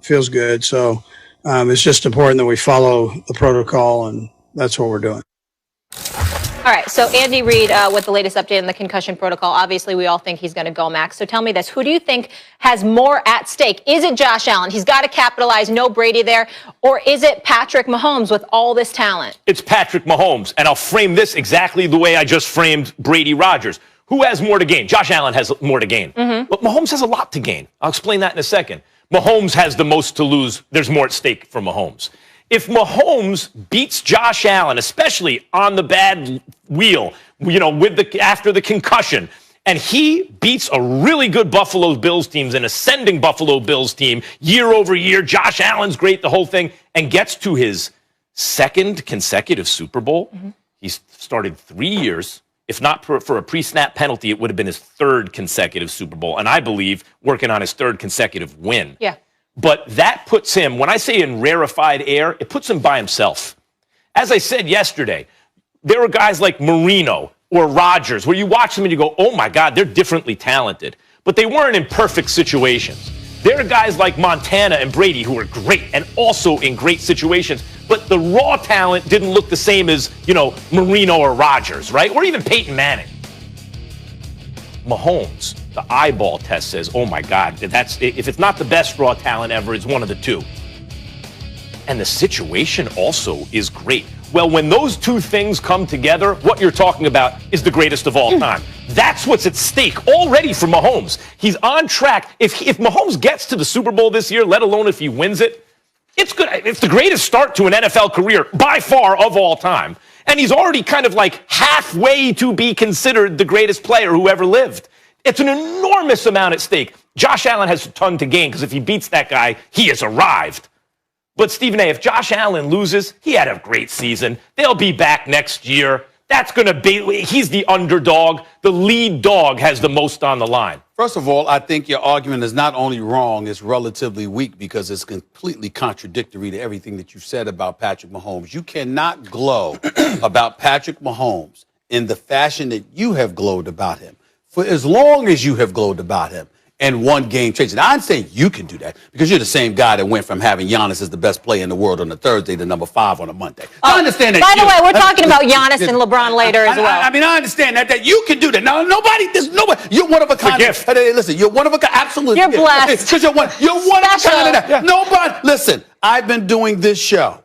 feels good. So it's just important that we follow the protocol, and that's what we're doing. All right, so Andy Reid with the latest update on the concussion protocol. Obviously, we all think he's going to go, Max. So tell me this. Who do you think has more at stake? Is it Josh Allen? He's got to capitalize. No Brady there. Or is it Patrick Mahomes with all this talent? It's Patrick Mahomes, and I'll frame this exactly the way I just framed Brady Rodgers. Who has more to gain? Josh Allen has more to gain. But Mahomes has a lot to gain. I'll explain that in a second. Mahomes has the most to lose. There's more at stake for Mahomes. If Mahomes beats Josh Allen, especially on the bad wheel, after the concussion, and he beats a really good Buffalo Bills team, an ascending Buffalo Bills team, year over year, Josh Allen's great, the whole thing, and gets to his second consecutive Super Bowl, he's started 3 years. If not for a pre-snap penalty, it would have been his third consecutive Super Bowl, and I believe working on his third consecutive win. Yeah. But that puts him, when I say in rarefied air, it puts him by himself. As I said yesterday, there are guys like Marino or Rodgers where you watch them and you go, oh my God, they're differently talented. But they weren't in perfect situations. There are guys like Montana and Brady who are great and also in great situations. But the raw talent didn't look the same as, Marino or Rodgers, right? Or even Peyton Manning. Mahomes, the eyeball test says, oh my God, if it's not the best raw talent ever, it's one of the two. And the situation also is great. Well, when those two things come together, what you're talking about is the greatest of all time. That's what's at stake already for Mahomes. He's on track. If Mahomes gets to the Super Bowl this year, let alone if he wins it, it's good. It's the greatest start to an NFL career by far of all time. And he's already kind of like halfway to be considered the greatest player who ever lived. It's an enormous amount at stake. Josh Allen has a ton to gain because if he beats that guy, he has arrived. But Stephen A., if Josh Allen loses, he had a great season. They'll be back next year. That's going to be, he's the underdog. The lead dog has the most on the line. First of all, I think your argument is not only wrong, it's relatively weak because it's completely contradictory to everything that you've said about Patrick Mahomes. You cannot glow about Patrick Mahomes in the fashion that you have glowed about him for as long as you have glowed about him. And one game change. Now, I'm saying you can do that because you're the same guy that went from having Giannis as the best player in the world on a Thursday to number 5 on a Monday. I understand that. By the way, we're talking about Giannis and LeBron later as well. I mean, I understand that you can do that. Now, there's nobody. You're one of a kind. It's a gift. Hey, listen, you're one of a kind. Absolutely. You're blessed. Because you're one of a kind of that. Yeah. Nobody. Listen, I've been doing this show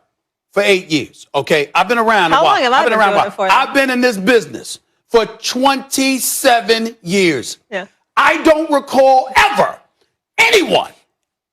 for 8 years. Okay, I've been around a while. How long have I been doing it for? I've been in this business for 27 years. Yeah. I don't recall ever anyone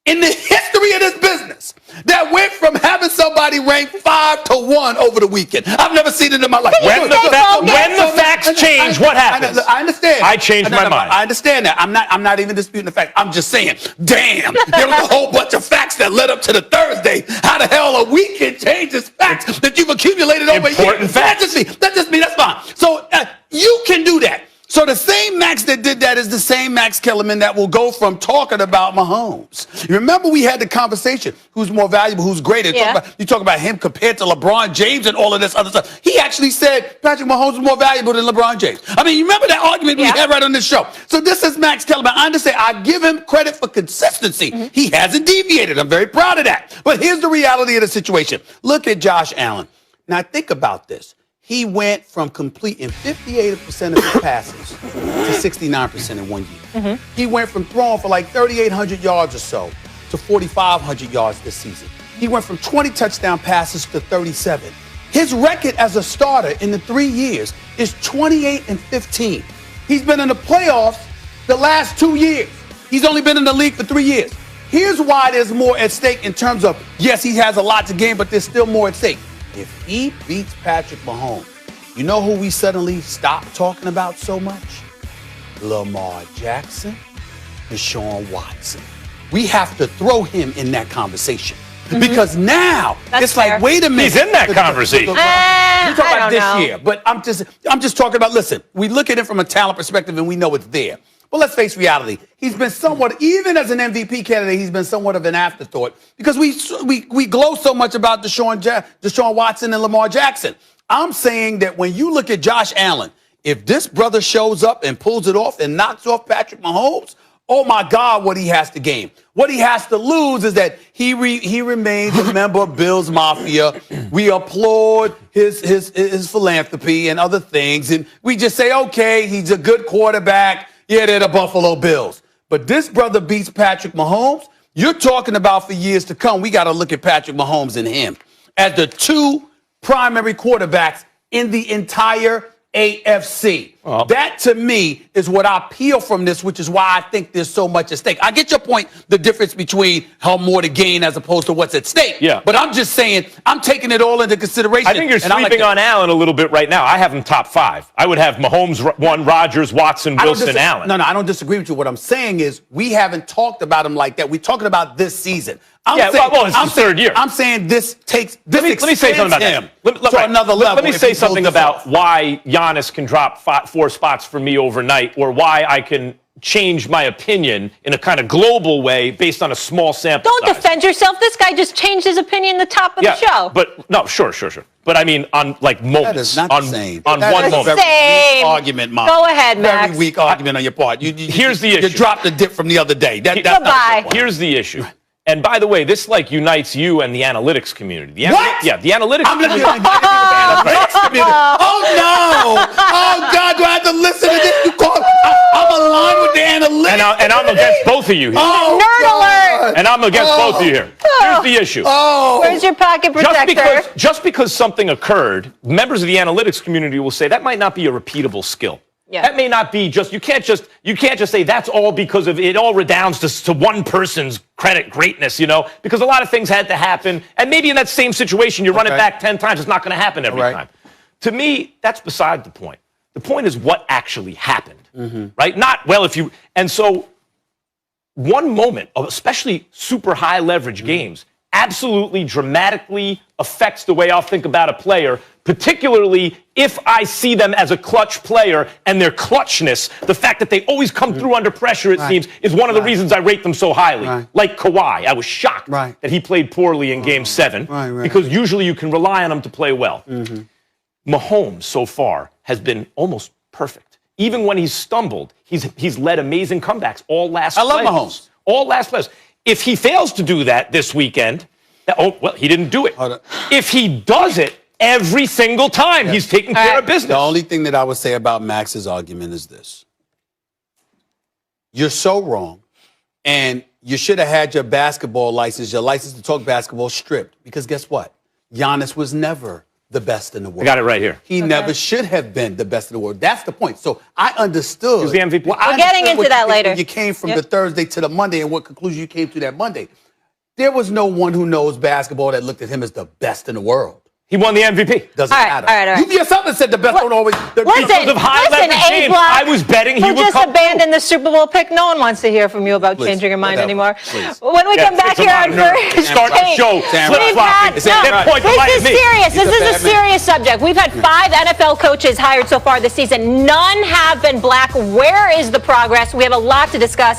in the history of this business that went from having somebody ranked 5 to 1 over the weekend. I've never seen it in my life. When the facts change, what happens? I understand. I changed my mind. I understand that. I'm not even disputing the fact. I'm just saying, damn, there was a whole bunch of facts that led up to the Thursday. How the hell a weekend changes facts that you've accumulated over years? Important facts. That's just me. That's fine. So you can do that. So the same Max that did that is the same Max Kellerman that will go from talking about Mahomes. You remember we had the conversation, who's more valuable, who's greater. Yeah. You talk about him compared to LeBron James and all of this other stuff. He actually said Patrick Mahomes is more valuable than LeBron James. I mean, you remember that argument we had right on this show. So this is Max Kellerman. I understand. I give him credit for consistency. He hasn't deviated. I'm very proud of that. But here's the reality of the situation. Look at Josh Allen. Now think about this. He went from completing 58% of his passes to 69% in 1 year. He went from throwing for like 3,800 yards or so to 4,500 yards this season. He went from 20 touchdown passes to 37. His record as a starter in the 3 years is 28-15. He's been in the playoffs the last 2 years. He's only been in the league for 3 years. Here's why there's more at stake in terms of, yes, he has a lot to gain, but there's still more at stake. If he beats Patrick Mahomes, you know who we suddenly stopped talking about so much? Lamar Jackson, Deshaun Watson. We have to throw him in that conversation. Because now it's fair. like, wait a minute. He's in that conversation. You talk about this know. year, but I'm just talking about, listen, we look at it from a talent perspective and we know it's there. But let's face reality. He's been somewhat, even as an MVP candidate, he's been somewhat of an afterthought because we glow so much about Deshaun Watson and Lamar Jackson. I'm saying that when you look at Josh Allen, if this brother shows up and pulls it off and knocks off Patrick Mahomes, oh my God, what he has to gain. What he has to lose is that he remains a member of Bill's Mafia. We applaud his philanthropy and other things. And we just say, okay, he's a good quarterback. Yeah, they're the Buffalo Bills. But this brother beats Patrick Mahomes. You're talking about for years to come, we got to look at Patrick Mahomes and him as the two primary quarterbacks in the entire AFC. Well, that, to me, is what I peel from this, which is why I think there's so much at stake. I get your point, the difference between how more to gain as opposed to what's at stake. Yeah. But I'm just saying, I'm taking it all into consideration. I think you're sleeping on Allen a little bit right now. I have him top 5. I would have Mahomes 1, Rodgers, Watson, Wilson, Allen. No, I don't disagree with you. What I'm saying is we haven't talked about him like that. We're talking about this season. It's his third year. I'm saying this takes Let me say something about him that. to another level. Let me say something about why Giannis can drop 4 spots for me overnight, or why I can change my opinion in a kind of global way based on a small sample Don't size. defend yourself. This guy just changed his opinion at the top of the show. But no, sure. But I mean, on like moments. That is not the same. On That one is a moment. very weak argument, Mom. Go ahead, Max. Very weak argument on your part. Here's the issue. You dropped the dip from the other day. Goodbye. Here's the issue. And by the way, this like unites you and the analytics community. What? Yeah, the analytics I'm community. listening to the analytics community. Oh, no. Oh, God, do I have to listen to this? I'm aligned with the analytics. And I'm against both of you here. Oh, Nerd God. alert. And I'm against both of you here. Here's the issue. Where's your pocket protector? Just because something occurred, members of the analytics community will say that might not be a repeatable skill. Yeah. That may not be just you can't just say that's all because of it all redounds to one person's credit greatness, because a lot of things had to happen. And maybe in that same situation, you run it back 10 times, it's not going to happen every time. To me, that's beside the point. The point is what actually happened, right? Not, well, and so one moment of especially super high leverage games absolutely dramatically affects the way I'll think about a player, particularly if I see them as a clutch player, and their clutchness, the fact that they always come through under pressure, it seems, is one of the reasons I rate them so highly. Like Kawhi, I was shocked that he played poorly in Game 7, because usually you can rely on him to play well. Mahomes, so far, has been almost perfect. Even when he's stumbled, he's led amazing comebacks all last playoffs. I love Mahomes. All last playoffs. If he fails to do that this weekend, he didn't do it. If he does it every single time, he's taking care of business. The only thing that I would say about Max's argument is this. You're so wrong, and you should have had your basketball license, your license to talk basketball, stripped. Because guess what? Giannis was never the best in the world. I got it right here. He never should have been the best in the world. That's the point. So I understood. He was the MVP. We're getting into that later. You came from the Thursday to the Monday, and what conclusion you came to that Monday. There was no one who knows basketball that looked at him as the best in the world. He won the MVP. Doesn't matter. All right. You yourself have said the best don't always. Because of high leverage games, I was betting he would just come abandoned the Super Bowl pick. No one wants to hear from you about changing your mind anymore. When we come back here on first start the show, flip-flopping. This is serious. This is a serious subject. We've had 5 NFL coaches hired so far this season. None have been black. Where is the progress? We have a lot to discuss.